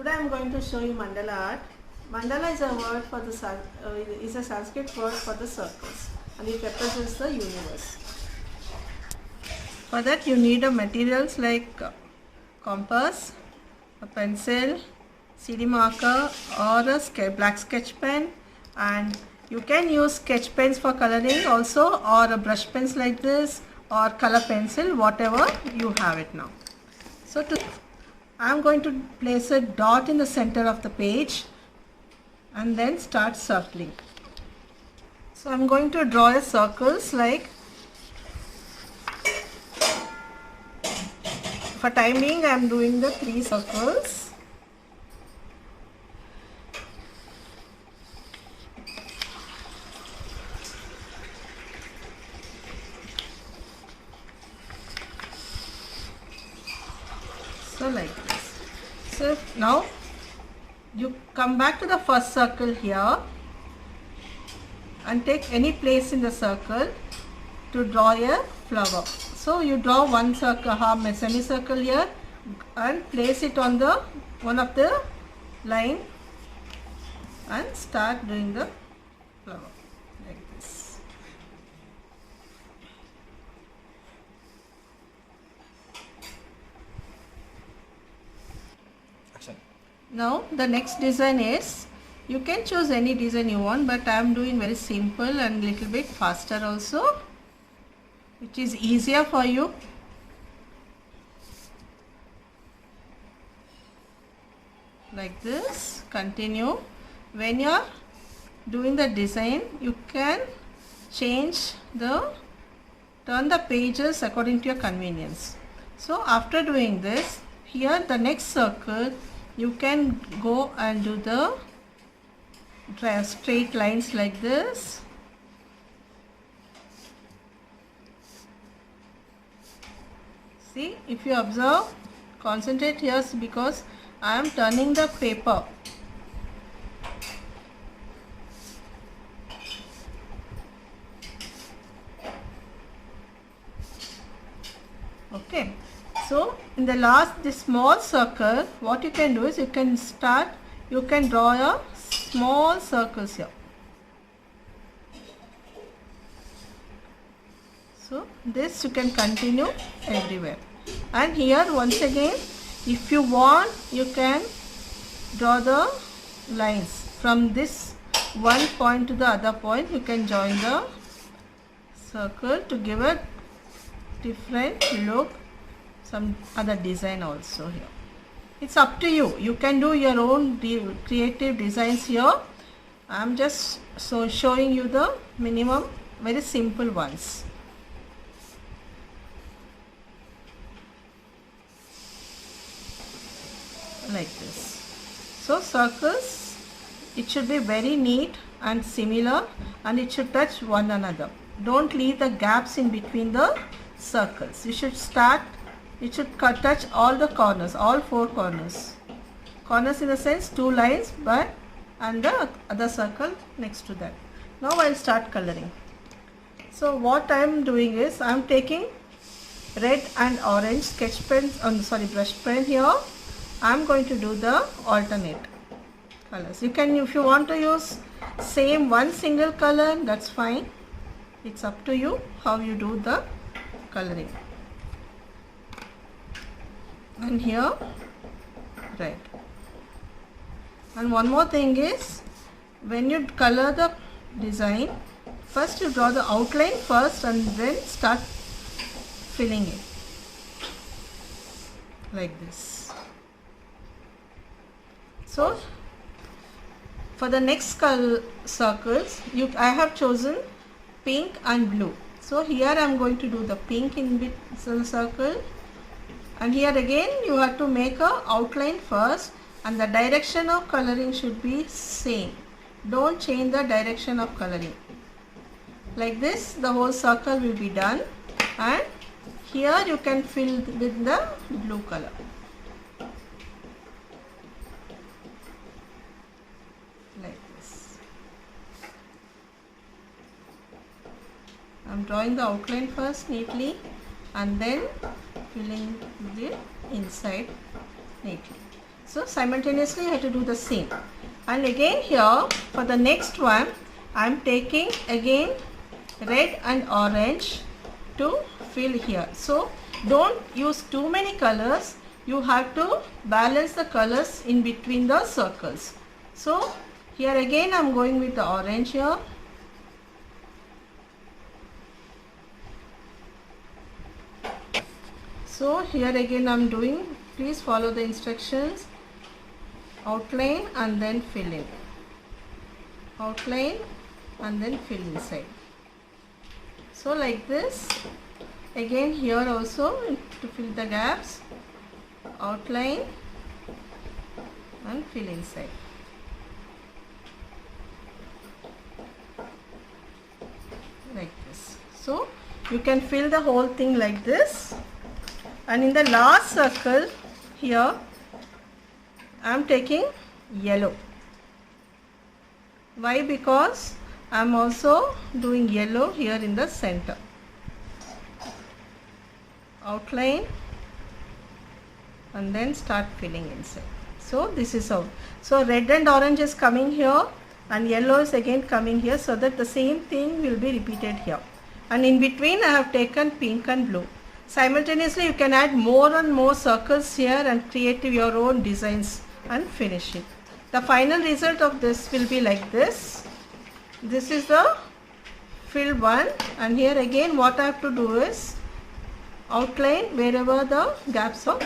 Today I am going to show you mandala art. Mandala is a word for the is a Sanskrit word for the circles, and it represents the universe. For that you need a materials like compass, a pencil, CD marker or a black sketch pen, and you can use sketch pens for coloring also, or a brush pens like this, or color pencil, whatever you have it now. So I am going to place a dot in the center of the page and then start circling. So I am going to draw a circles like, for time being I am doing the 3 circles. So like this. So now you come back to the first circle here and take any place in the circle to draw a flower. So you draw one circle, half semicircle here, and place it on the one of the line and start doing the flower like this. Now the next design is, you can choose any design you want, but I am doing very simple and little bit faster also, which is easier for you. Like this, continue. When you are doing the design, you can turn the pages according to your convenience. So after doing this, here the next circle you can go and do the straight lines like this. See, if you observe, concentrate here because I am turning the paper. Okay. So in the last, this small circle, what you can do is you can draw a small circles here. So this you can continue everywhere. And here once again, if you want, you can draw the lines from this one point to the other point. You can join the circle to give a different look, some other design also here. It's up to you. You can do your own creative designs here. I am just showing you the minimum, very simple ones. Like this. So circles, it should be very neat and similar, and it should touch one another. Don't leave the gaps in between the circles. You should it should touch all the corners, all 4 corners. Corners in the sense 2 lines, and the other circle next to that. Now I will start coloring. So what I am doing is, I am taking red and orange sketch pens, brush pen here. I am going to do the alternate colors. You can, if you want to use same one single color, that's fine. It's up to you how you do the coloring. And here red. And one more thing is, when you color the design, first you draw the outline first and then start filling it like this. So for the next circles, I have chosen pink and blue. So here I am going to do the pink in the circle. And here again you have to make a outline first, and the direction of coloring should be same. Don't change the direction of coloring. Like this, the whole circle will be done, and here you can fill with the blue color. Like this. I am drawing the outline first neatly and then filling the inside neatly. So simultaneously I have to do the same. And again here for the next one I am taking again red and orange to fill here. So don't use too many colors. You have to balance the colors in between the circles. So here again I am going with the orange here. So here again I am doing, please follow the instructions, outline and then fill in, outline and then fill inside. So like this, again here also to fill the gaps, outline and fill inside. Like this. So you can fill the whole thing like this. And in the last circle here I am taking yellow. Why? Because I am also doing yellow here in the center. Outline and then start filling inside. So this is how. So red and orange is coming here and yellow is again coming here, so that the same thing will be repeated here. And in between I have taken pink and blue. Simultaneously you can add more and more circles here and create your own designs and finish it. The final result of this will be like this. This is the fill one, and here again what I have to do is outline wherever the gaps are.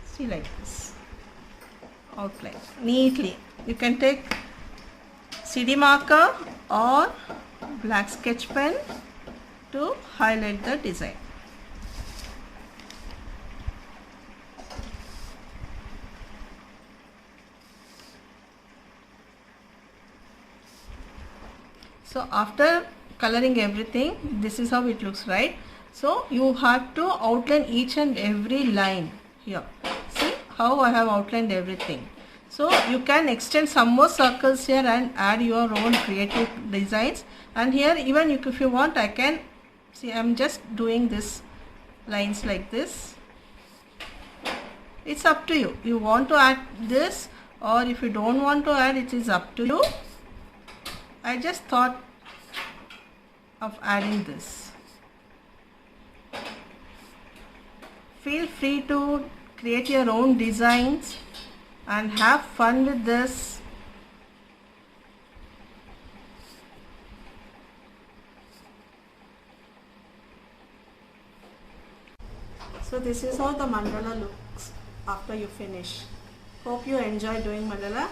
See, like this. Outline neatly. You can take CD marker or black sketch pen to highlight the design. So after coloring everything, this is how it looks, right? So you have to outline each and every line here. See how I have outlined everything. So you can extend some more circles here and add your own creative designs. And here even if you want, I can see I am just doing this lines like this. It's up to you. You want to add this, or if you don't want to add, it is up to you. I just thought of adding this. Feel free to create your own designs and have fun with this. So this is how the mandala looks after you finish. Hope you enjoy doing mandala.